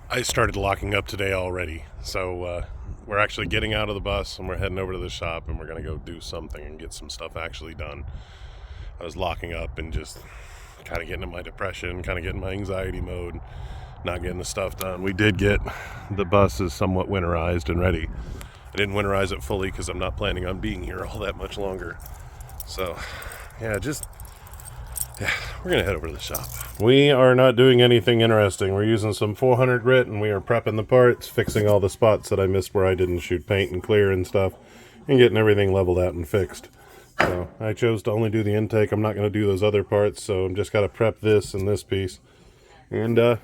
I started locking up today already, so we're actually getting out of the bus and we're heading over to the shop and we're gonna go do something and get some stuff actually done. I was locking up and just kind of getting in my depression, kind of getting my anxiety mode, not getting the stuff done. We did get the bus is somewhat winterized and ready. I didn't winterize it fully because I'm not planning on being here all that much longer. So, yeah, we're gonna head over to the shop. We are not doing anything interesting. We're using some 400 grit and we are prepping the parts, fixing all the spots that I missed where I didn't shoot paint and clear and stuff, and getting everything leveled out and fixed. So I chose to only do the intake. I'm not going to do those other parts, so I'm just got to prep this and this piece. And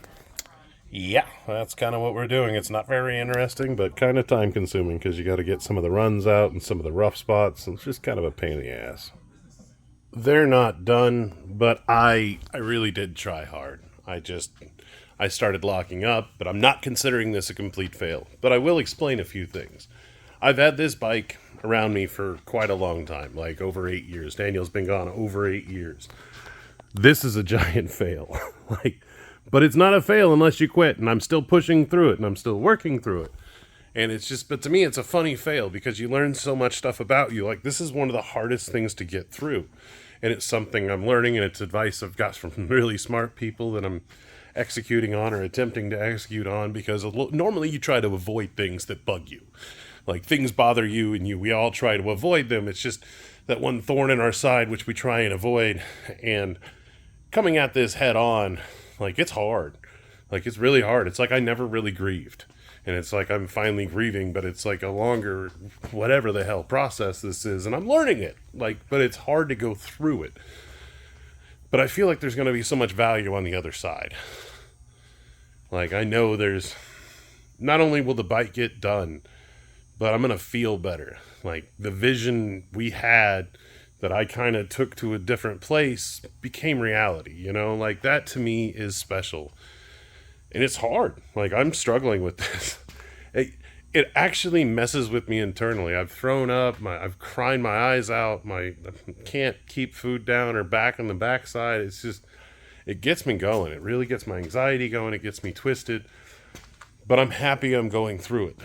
yeah, that's kind of what we're doing. It's not very interesting, but kind of time consuming because you got to get some of the runs out and some of the rough spots. And it's just kind of a pain in the ass. They're not done, but I really did try hard. I started locking up, but I'm not considering this a complete fail. But I will explain a few things. I've had this bike around me for quite a long time, like over 8 years. Daniel's been gone over 8 years. This is a giant fail. But it's not a fail unless you quit, and I'm still pushing through it, and I'm still working through it. And it's just, but to me, it's a funny fail because you learn so much stuff about you. Like, this is one of the hardest things to get through. And it's something I'm learning, and it's advice I've got from really smart people that I'm executing on or attempting to execute on because normally you try to avoid things that bug you. Like, things bother you, and we all try to avoid them. It's just that one thorn in our side, which we try and avoid. And coming at this head on, like, it's hard. Like, it's really hard. It's like I never really grieved. And it's like I'm finally grieving, but it's like a longer, whatever the hell process this is. And I'm learning it. But it's hard to go through it. But I feel like there's going to be so much value on the other side. Like, I know there's, not only will the bike get done, but I'm going to feel better. Like, the vision we had that I kind of took to a different place became reality, you know? Like, that to me is special. And it's hard. Like, I'm struggling with this. It actually messes with me internally. I've thrown up. I've cried my eyes out. I can't keep food down or back on the backside. It's just, it gets me going. It really gets my anxiety going. It gets me twisted. But I'm happy I'm going through it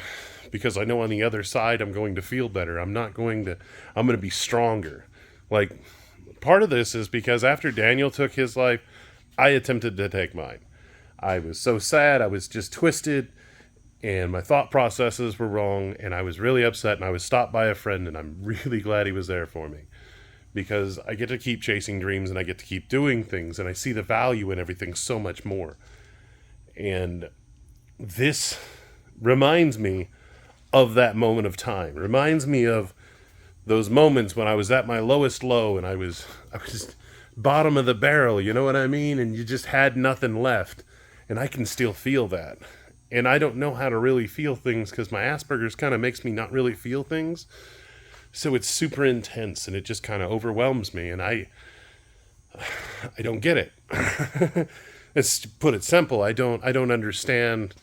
because I know on the other side I'm going to feel better. I'm going to be stronger. Like, part of this is because after Daniel took his life, I attempted to take mine. I was so sad. I was just twisted and my thought processes were wrong and I was really upset and I was stopped by a friend and I'm really glad he was there for me because I get to keep chasing dreams and I get to keep doing things and I see the value in everything so much more. And this reminds me of that moment of time. Reminds me of those moments when I was at my lowest low and I was bottom of the barrel, you know what I mean? And you just had nothing left. And I can still feel that. And I don't know how to really feel things because my Asperger's kind of makes me not really feel things. So it's super intense and it just kind of overwhelms me. And I don't get it. Let's put it simple. I don't understand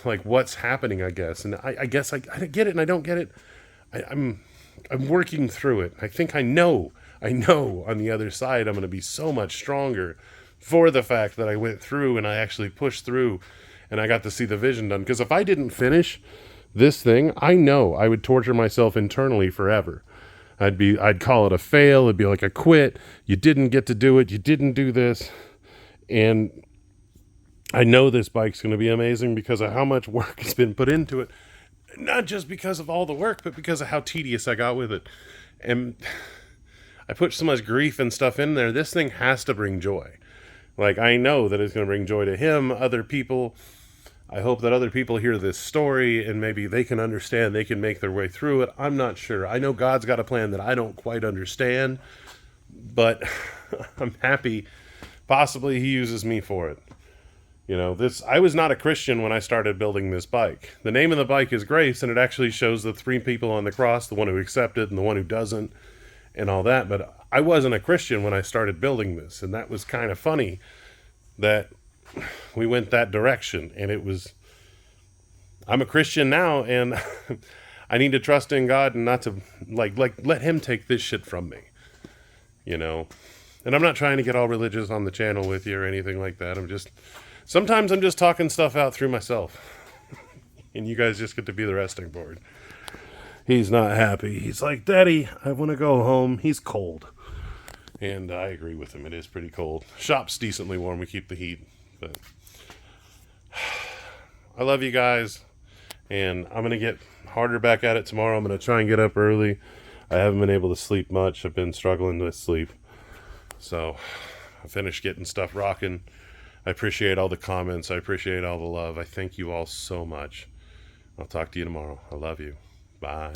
like what's happening, I guess. And I guess I get it and I don't get it. I'm working through it. I think I know on the other side I'm going to be so much stronger for the fact that I went through and I actually pushed through and I got to see the vision done. Because if I didn't finish this thing, I know I would torture myself internally forever. I'd call it a fail. It'd be like a quit. You didn't get to do it. You didn't do this. And I know this bike's going to be amazing because of how much work has been put into it. Not just because of all the work, but because of how tedious I got with it. And I put so much grief and stuff in there. This thing has to bring joy. Like, I know that it's going to bring joy to him, other people. I hope that other people hear this story and maybe they can understand, they can make their way through it. I'm not sure. I know God's got a plan that I don't quite understand, but I'm happy. Possibly he uses me for it. You know, I was not a Christian when I started building this bike. The name of the bike is Grace, and it actually shows the 3 people on the cross, the one who accepted and the one who doesn't, and all that. But I wasn't a Christian when I started building this, and that was kind of funny that we went that direction. And I'm a Christian now, and I need to trust in God and not to like let him take this shit from me, you know. And I'm not trying to get all religious on the channel with you or anything like that. I'm just Sometimes I'm just talking stuff out through myself. And you guys just get to be the resting board. He's not happy. He's like, Daddy, I want to go home. He's cold. And I agree with him. It is pretty cold. Shop's decently warm. We keep the heat. But I love you guys. And I'm going to get harder back at it tomorrow. I'm going to try and get up early. I haven't been able to sleep much. I've been struggling with sleep. So I finished getting stuff rocking. I appreciate all the comments. I appreciate all the love. I thank you all so much. I'll talk to you tomorrow. I love you. Bye.